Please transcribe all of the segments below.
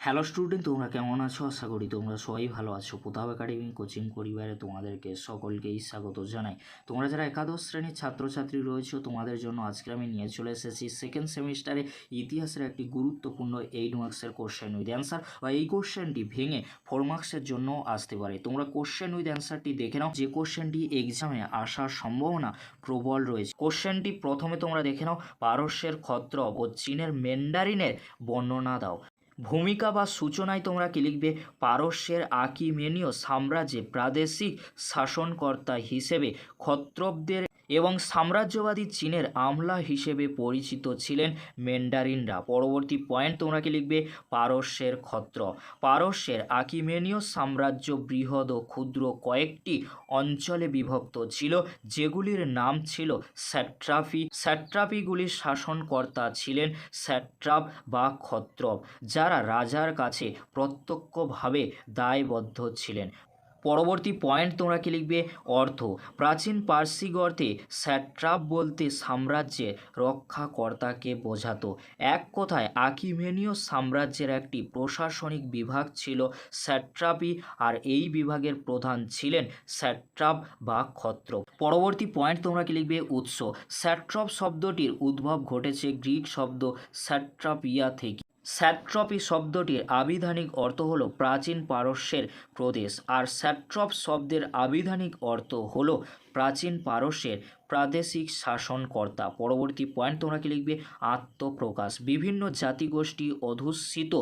Hello student, তোমরা কেমন আছো? আশা করি তোমরা সবাই ভালো আছো। প্রতাপ একাডেমি কোচিং পরিবারে তোমাদেরকে সকলকেই স্বাগত জানাই। তোমরা যারা একাদশ শ্রেণীর ছাত্রছাত্রী রয়েছো, তোমাদের জন্য আজকে আমি নিয়ে চলে এসেছি সেকেন্ড সেমিস্টারে ইতিহাসের একটি গুরুত্বপূর্ণ 8 মার্কসের কোশ্চেন উইথ অ্যান্সার, বা এই কোশ্চেনটি ভেঙে 4 মার্কসের জন্য আসতে পারে। তোমরা কোশ্চেন উইথ অ্যান্সারটি দেখে নাও, যে কোশ্চেনটি এক্সামে আসার সম্ভাবনা প্রবল রয়েছে। কোশ্চেনটি প্রথমে তোমরা দেখে নাও, পারস্যের ক্ষত্রপ ও চীনের ম্যান্ডারিনের বর্ণনা দাও। ভূমিকা বা সূচনায় তোমরা কি লিখবে? পারস্যের আকিমেনীয় সাম্রাজ্যে প্রাদেশিক শাসনকর্তা হিসেবে ক্ষত্রপদের এবং সাম্রাজ্যবাদী চীনের আমলা হিসেবে পরিচিত ছিলেন ম্যান্ডারিনরা। পরবর্তী পয়েন্ট তোমরা কি লিখবে? পারস্যের ক্ষত্রপ। পারস্যের আকিমেনীয় সাম্রাজ্য বৃহৎ ও ক্ষুদ্র কয়েকটি অঞ্চলে বিভক্ত ছিল, যেগুলির নাম ছিল স্যাট্রাপি। স্যাট্রাপিগুলির শাসনকর্তা ছিলেন স্যাট্রাপ বা ক্ষত্রপ, যারা রাজার কাছে প্রত্যক্ষভাবে দায়বদ্ধ ছিলেন। পরবর্তী পয়েন্ট তোমরা কি লিখবে? অর্থ। প্রাচীন পার্সিক অর্থে স্যাট্রাপ বলতে সাম্রাজ্যের রক্ষাকর্তাকে বোঝাতো। এক কথায় আকিমেনীয় সাম্রাজ্যের একটি প্রশাসনিক বিভাগ ছিল স্যাট্রাপি, আর এই বিভাগের প্রধান ছিলেন স্যাট্রাপ বা ক্ষত্রপ। পরবর্তী পয়েন্ট তোমরা কি লিখবে? উৎস। স্যাট্রপ শব্দটির উদ্ভব ঘটেছে গ্রিক শব্দ স্যাট্রাপিয়া থেকে। স্যাট্রপি শব্দটির আবিধানিক অর্থ হলো প্রাচীন পারস্যের প্রদেশ, আর স্যাট্রপ শব্দের আবিধানিক অর্থ হলো প্রাচীন পারস্যের প্রাদেশিক শাসনকর্তা। পরবর্তী পয়েন্ট তোমরা কি লিখবে? আত্মপ্রকাশ। বিভিন্ন জাতিগোষ্ঠী অধ্যুষিত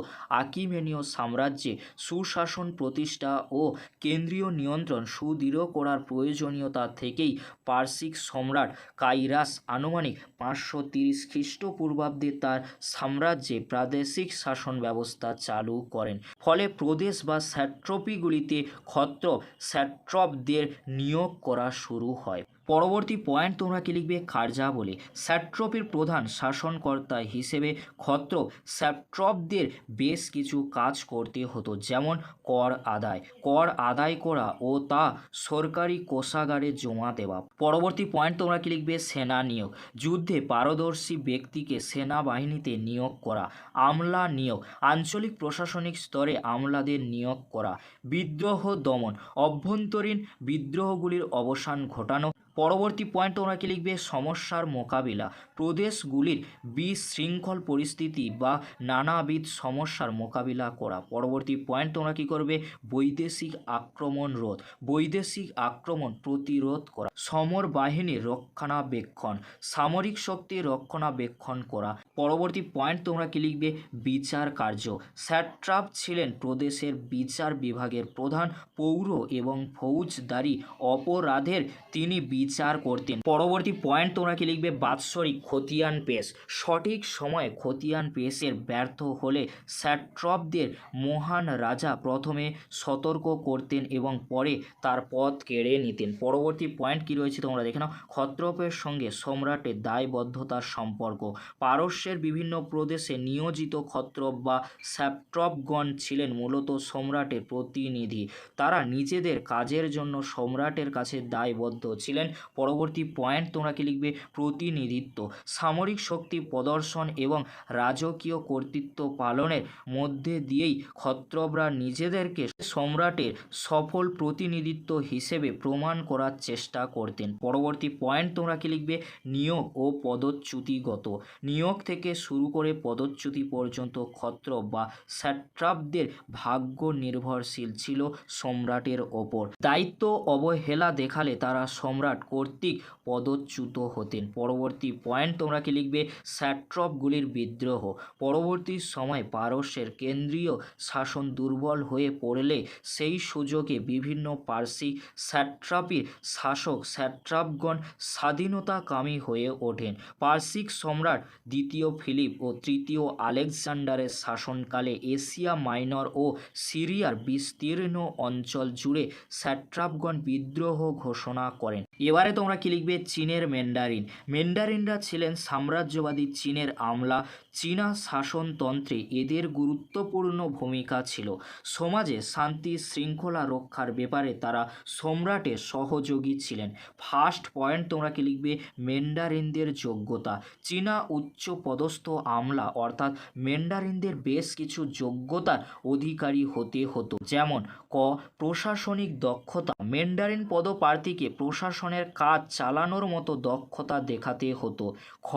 আকিমেনীয় সাম্রাজ্যে সুশাসন প্রতিষ্ঠা ও কেন্দ্রীয় নিয়ন্ত্রণ সুদৃঢ় করার প্রয়োজনীয়তা থেকেই পার্সিক সম্রাট কাইরাস আনুমানিক 530 খ্রিস্টপূর্বাব্দে তার সাম্রাজ্যে প্রাদেশিক শাসন ব্যবস্থা চালু করেন। ফলে প্রদেশ বা স্যাট্রপিগুলিতে ক্ষত্রপ স্যাট্রপদের নিয়োগ করা শুরু হয়। পরবর্তী পয়েন্ট তোমরা কি লিখবে? কার্যাবলী। স্যাট্রপের প্রধান শাসনকর্তা হিসেবে ক্ষত্রপ স্যাট্রপদের বেশ কিছু কাজ করতে হতো, যেমন কর আদায় করা ও তা সরকারি কোষাগারে জমা দেওয়া। পরবর্তী পয়েন্ট তোমরা কি লিখবে? সেনা নিয়োগ। যুদ্ধে পারদর্শী ব্যক্তিকে সেনাবাহিনীতে নিয়োগ করা। আমলা নিয়োগ। আঞ্চলিক প্রশাসনিক স্তরে আমলাদের নিয়োগ করা। বিদ্রোহ দমন। অভ্যন্তরীণ বিদ্রোহগুলির অবসান ঘটানো। পরবর্তী পয়েন্ট তোমরা কি লিখবে? সমস্যার মোকাবিলা। প্রদেশগুলির বিশৃঙ্খল পরিস্থিতি বা নানাবিধ সমস্যার মোকাবিলা করা। পরবর্তী পয়েন্ট তোমরা কি করবে? বৈদেশিক আক্রমণ রোধ। বৈদেশিক আক্রমণ প্রতিরোধ করা। সমর বাহিনীর রক্ষণাবেক্ষণ। সামরিক শক্তির রক্ষণাবেক্ষণ করা। পরবর্তী পয়েন্ট তোমরা কি লিখবে? বিচার কার্য। স্যাট্রাপ ছিলেন প্রদেশের বিচার বিভাগের প্রধান। পৌর এবং ফৌজদারি অপরাধের তিনি বিচার করতেন। পরবর্তী পয়েন্ট তোমরা কি লিখবে? বাৎসরিক খতিয়ান পেশ। সঠিক সময়ে খতিয়ান পেশের ব্যর্থ হলে স্যাট্রপদের মহান রাজা প্রথমে সতর্ক করতেন এবং পরে তার পদ কেড়ে নিতেন। পরবর্তী পয়েন্ট কি রয়েছে তোমরা দেখে নাও। ক্ষত্রপের সঙ্গে সম্রাটের দায়বদ্ধতার সম্পর্ক। পারস্যের বিভিন্ন প্রদেশে নিয়োজিত ক্ষত্রপ বা স্যাট্রপগণ ছিলেন মূলত সম্রাটের প্রতিনিধি। তারা নিজেদের কাজের জন্য সম্রাটের কাছে দায়বদ্ধ ছিলেন। পরবর্তী পয়েন্ট তোমরা কি লিখবে? প্রতিনিধিত্ব। সামরিক শক্তি প্রদর্শন এবং রাজকীয় কর্তৃত্ব পালনের মধ্যে দিয়েই ক্ষত্রপরা নিজেদেরকে সম্রাটের সফল প্রতিনিধিত্ব হিসেবে প্রমাণ করার চেষ্টা করতেন। পরবর্তী পয়েন্ট তোমরা কি লিখবে? নিয়োগ ও পদচ্যুতিগত। নিয়োগ থেকে শুরু করে পদচ্যুতি পর্যন্ত ক্ষত্রপ বা স্যাট্রাপদের ভাগ্য নির্ভরশীল ছিল সম্রাটের ওপর। দায়িত্ব অবহেলা দেখালে তারা সম্রাট কর্তৃক পদচ্যুত হতেন। পরবর্তী পয়েন্ট তোমরা কি লিখবে? স্যাট্রপগুলির বিদ্রোহ। পরবর্তী সময় পারস্যের কেন্দ্রীয় শাসন দুর্বল হয়ে পড়লে সেই সুযোগে বিভিন্ন পার্সি স্যাট্রাপির শাসক স্যাট্রাপগণ স্বাধীনতাকামী হয়ে ওঠেন। পার্সিক সম্রাট দ্বিতীয় ফিলিপ ও তৃতীয় আলেকজান্ডারের শাসনকালে এশিয়া মাইনর ও সিরিয়ার বিস্তীর্ণ অঞ্চল জুড়ে স্যাট্রাপগণ বিদ্রোহ ঘোষণা করেন। এবারে তোমরা কি লিখবে? চীনের ম্যান্ডারিন। ম্যান্ডারিনরা ছিলেন সাম্রাজ্যবাদী চীনের আমলা। চীনা শাসনতন্ত্রে এদের গুরুত্বপূর্ণ ভূমিকা ছিল। সমাজে শান্তি শৃঙ্খলা রক্ষার ব্যাপারে তারা সম্রাটের সহযোগী ছিলেন। ফার্স্ট পয়েন্ট তোমরা কি লিখবে, ম্যান্ডারিনদের যোগ্যতা। চীনা উচ্চ পদস্থ আমলা অর্থাৎ ম্যান্ডারিনদের বেশ কিছু যোগ্যতার অধিকারী হতে হতো। যেমন ক, প্রশাসনিক দক্ষতা। ম্যান্ডারিন পদপ্রার্থীকে প্রশাসনের কাজ চালানোর মতো দক্ষতা দেখাতে হতো। খ,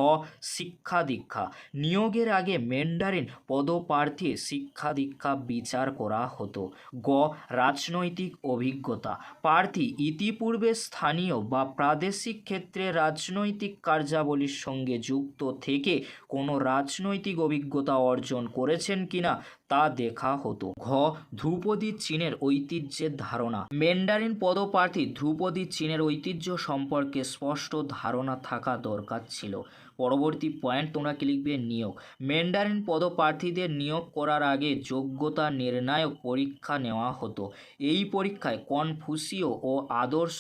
শিক্ষা দীক্ষা। নিয়োগের আগে ম্যান্ডারিন পদপ্রার্থীর শিক্ষা দীক্ষা বিচার করা হতো। গ, রাজনৈতিক অভিজ্ঞতা। প্রার্থী ইতিপূর্বে স্থানীয় বা প্রাদেশিক ক্ষেত্রে রাজনৈতিক কার্যাবলীর সঙ্গে যুক্ত থেকে কোনো রাজনৈতিক অভিজ্ঞতা অর্জন করেছেন কিনা তা দেখা হতো। ঘ, ধ্রুপদী চীনের ঐতিহ্যের ধারণা। ম্যান্ডারিন পদপ্রার্থী ধ্রুপদী চীনের ঐতিহ্য সম্পর্কে স্পষ্ট ধারণা থাকা দরকার ছিল। পরবর্তী পয়েন্ট তোমরা কি লিখবে, নিয়োগ। ম্যান্ডারিন পদপ্রার্থীদের নিয়োগ করার আগে যোগ্যতা নির্ণায়ক পরীক্ষা নেওয়া হতো। এই পরীক্ষায় কনফুসীয় ও আদর্শ,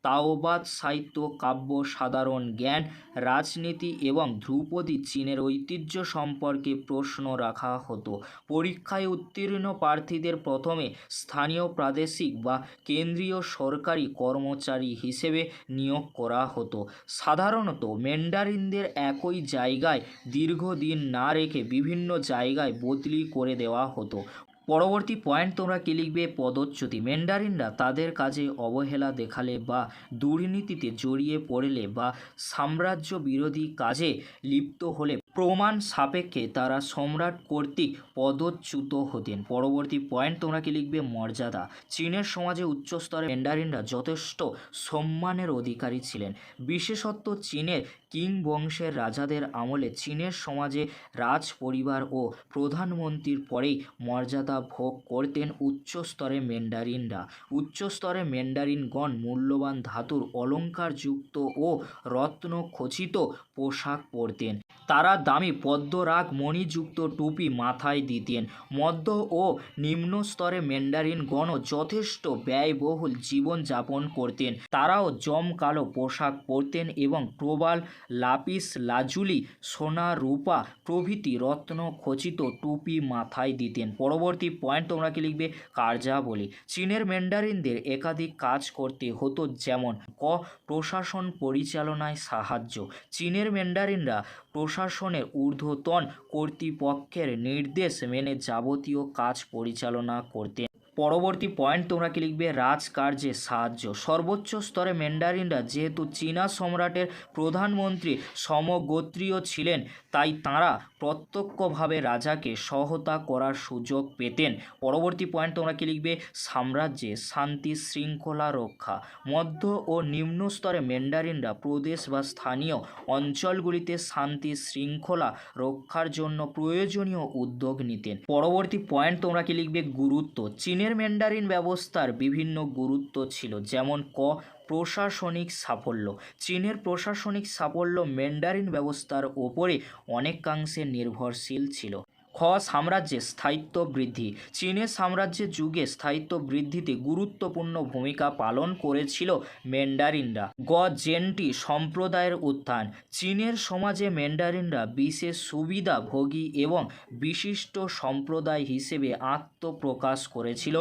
তাওবাদ সাহিত্য, কাব্য, সাধারণ জ্ঞান, রাজনীতি এবং ধ্রুপদী চীনের ঐতিহ্য সম্পর্কে প্রশ্ন রাখা হতো। পরীক্ষায় উত্তীর্ণ প্রার্থীদের প্রথমে স্থানীয় প্রাদেশিক বা কেন্দ্রীয় সরকারি কর্মচারী হিসেবে নিয়োগ করা হতো। সাধারণত ম্যান্ডারিনদের একই জায়গায় দীর্ঘদিন না রেখে বিভিন্ন জায়গায় বদলি করে দেওয়া হতো। পরবর্তী পয়েন্ট তোমরা কি লিখবে, পদচ্যুতি। ম্যান্ডারিনরা তাদের কাজে অবহেলা দেখালে বা দুর্নীতিতে জড়িয়ে পড়লে বা সাম্রাজ্য বিরোধী কাজে লিপ্ত হলে প্রমাণ সাপেক্ষে তারা সম্রাট কর্তৃক পদচ্যুত হতেন। পরবর্তী পয়েন্ট তোমরা কি লিখবে, মর্যাদা। চীনের সমাজে উচ্চস্তরের ম্যান্ডারিনরা যথেষ্ট সম্মানের অধিকারী ছিলেন। বিশেষত চীনের কিং বংশের রাজাদের আমলে চীনের সমাজে রাজ পরিবার ও প্রধানমন্ত্রীর পরেই মর্যাদা ভোগ করতেন উচ্চস্তরের ম্যান্ডারিনরা। উচ্চস্তরের ম্যান্ডারিনগণ মূল্যবান ধাতুর অলঙ্কারযুক্ত ও রত্ন খচিত পোশাক পরতেন। তারা দামি পদ্মরাগ মণিযুক্ত টুপি মাথায় দিতেন। মধ্য ও নিম্ন স্তরে ম্যান্ডারিনগণও যথেষ্ট ব্যয়বহুল জীবনযাপন করতেন। তারাও জমকালো পোশাক পরতেন এবং প্রবাল, লাপিস লাজুলি, সোনা রূপা প্রভৃতি রত্ন খচিত টুপি মাথায় দিতেন। পরবর্তী পয়েন্ট তোমরা কি লিখবে, কার্যাবলী। চীনের ম্যান্ডারিনদের একাধিক কাজ করতে হতো, যেমন ক, প্রশাসন পরিচালনায় সাহায্য। চীনের ম্যান্ডারিনরা প্রশাসনের ঊর্ধ্বতন কর্তৃপক্ষের নির্দেশ মেনে যাবতীয় কাজ পরিচালনা করতেন। পরবর্তী পয়েন্ট তোমরা কি লিখবে, রাজকার্যে সাহায্য। সর্বোচ্চ স্তরে ম্যান্ডারিনরা যেহেতু চীনা সম্রাটের প্রধানমন্ত্রী সমগোত্রীয় ছিলেন, তাই তাঁরা প্রত্যক্ষভাবে রাজাকে সহায়তা করার সুযোগ পেতেন। পরবর্তী পয়েন্ট তোমরা কি লিখবে, সাম্রাজ্যে শান্তি শৃঙ্খলা রক্ষা। মধ্য ও নিম্ন স্তরে ম্যান্ডারিনরা প্রদেশ বা স্থানীয় অঞ্চলগুলিতে শান্তি শৃঙ্খলা রক্ষার জন্য প্রয়োজনীয় উদ্যোগ নিতেন। পরবর্তী পয়েন্ট তোমরা কি লিখবে, গুরুত্ব। চীনের ম্যান্ডারিন ব্যবস্থার বিভিন্ন গুরুত্ব ছিল, যেমন ক, প্রশাসনিক সাফল্য। চীনের প্রশাসনিক সাফল্য ম্যান্ডারিন ব্যবস্থার ওপরে অনেকাংশে নির্ভরশীল ছিল। খ, সাম্রাজ্যের স্থায়িত্ব বৃদ্ধি। চীনের সাম্রাজ্যের যুগে স্থায়িত্ব বৃদ্ধিতে গুরুত্বপূর্ণ ভূমিকা পালন করেছিল ম্যান্ডারিনরা। গ, জেনটি সম্প্রদায়ের উত্থান। চীনের সমাজে ম্যান্ডারিনরা বিশেষ সুবিধাভোগী এবং বিশিষ্ট সম্প্রদায় হিসেবে আত্মপ্রকাশ করেছিল।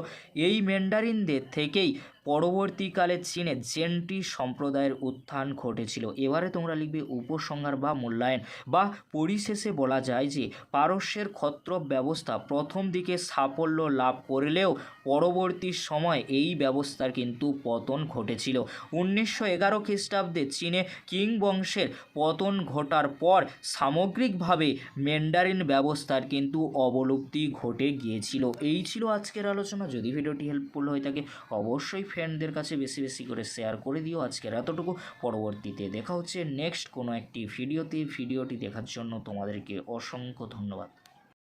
এই ম্যান্ডারিনদের থেকেই পরবর্তীকালে চীনে জেনটি সম্প্রদায়ের উত্থান ঘটেছিল। এবারে তোমরা লিখবে উপসংহার বা মূল্যায়ন। বা পরিশেষে বলা যায় যে পারস্যের ক্ষত্রপ ব্যবস্থা প্রথম দিকে সাফল্য লাভ করলেও পরবর্তী সময় এই ব্যবস্থার কিন্তু পতন ঘটেছিল। 1911 খ্রিস্টাব্দে চীনে কিং বংশের পতন ঘটার পর সামগ্রিকভাবে ম্যান্ডারিন ব্যবস্থার কিন্তু অবলুপ্তি ঘটে গিয়েছিল। এই ছিল আজকের আলোচনা। যদি ভিডিওটি হেল্পফুল হয়ে থাকে অবশ্যই ফ্রেন্ডদের কাছে বেশি বেশি করে শেয়ার করে দিও। আজকের এতটুকু। পরবর্তীতে দেখা হচ্ছে নেক্সট কোনো একটি ভিডিওতে। ভিডিওটি দেখার জন্য তোমাদেরকে অসংখ্য ধন্যবাদ।